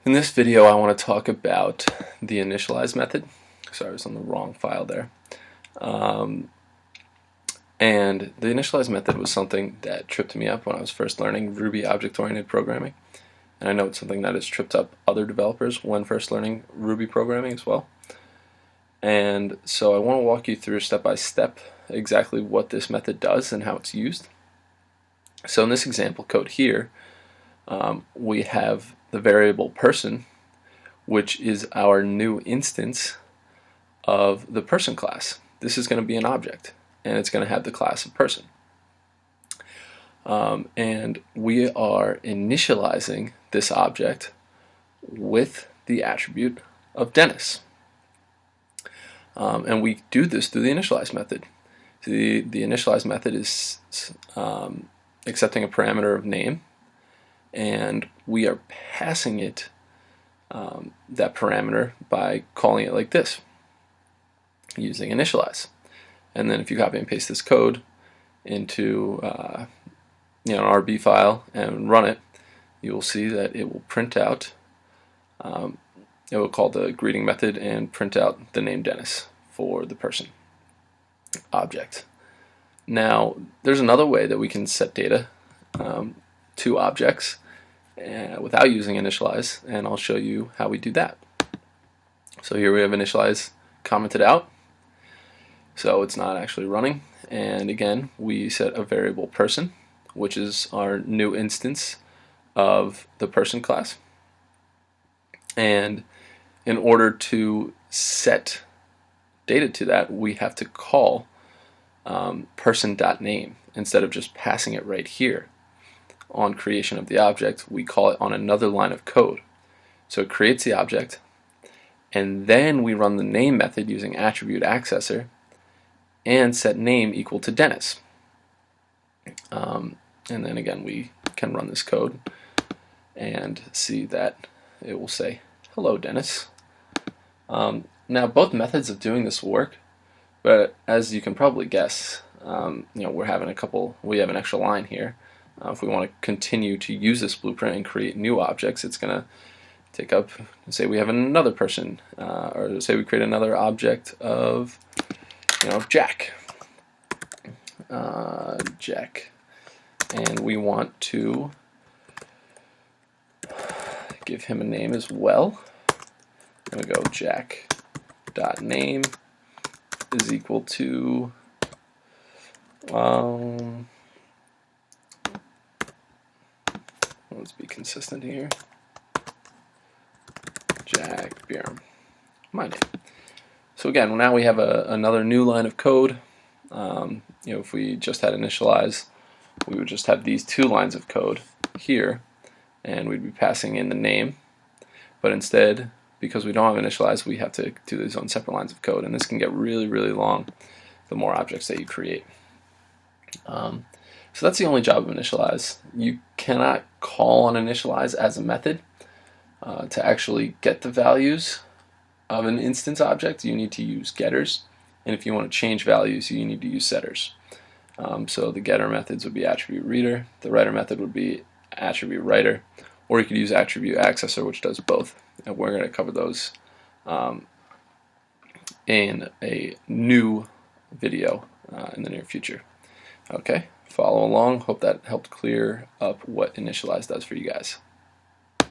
In this video I want to talk about the initialize method. Sorry, I was on the wrong file there. And the initialize method was something that tripped me up when I was first learning Ruby object-oriented programming. And I know it's something that has tripped up other developers when first learning Ruby programming as well. And so I want to walk you through step by step exactly what this method does and how it's used. So in this example code here, we have the variable person, which is our new instance of the person class. This is going to be an object, and it's going to have the class of person. And we are initializing this object with the attribute of Dennis. And we do this through the initialize method. The initialize method is accepting a parameter of name, and we are passing it that parameter by calling it like this, using initialize. And then if you copy and paste this code into an RB file and run it, you will see that it will print out, it will call the greeting method and print out the name Dennis for the person object. Now there's another way that we can set data to objects without using initialize, and I'll show you how we do that. So here we have initialize commented out, so it's not actually running, and again we set a variable person, which is our new instance of the person class, and in order to set data to that we have to call person.name instead of just passing it right here. On creation of the object, we call it on another line of code. So it creates the object, and then we run the name method using attribute accessor and set name equal to Dennis. And then again we can run this code and see that it will say hello Dennis. Now both methods of doing this work, but as you can probably guess, we have an extra line here. If we want to continue to use this blueprint and create new objects, it's going to take up, say we have another person, or say we create another object of, Jack. Jack. And we want to give him a name as well. I'm going to go Jack.name is equal to let's be consistent here. Jack Bjorn, my name. So again, now we have another new line of code. If we just had initialize, we would just have these two lines of code here, and we'd be passing in the name. But instead, because we don't have initialize, we have to do these on separate lines of code, and this can get really, really long the more objects that you create. So that's the only job of initialize. You cannot call on initialize as a method. To actually get the values of an instance object, you need to use getters, and if you want to change values, you need to use setters. So the getter methods would be attribute reader, the writer method would be attribute writer, or you could use attribute accessor, which does both, and we're going to cover those in a new video in the near future. Okay, follow along. Hope that helped clear up what initialize does for you guys.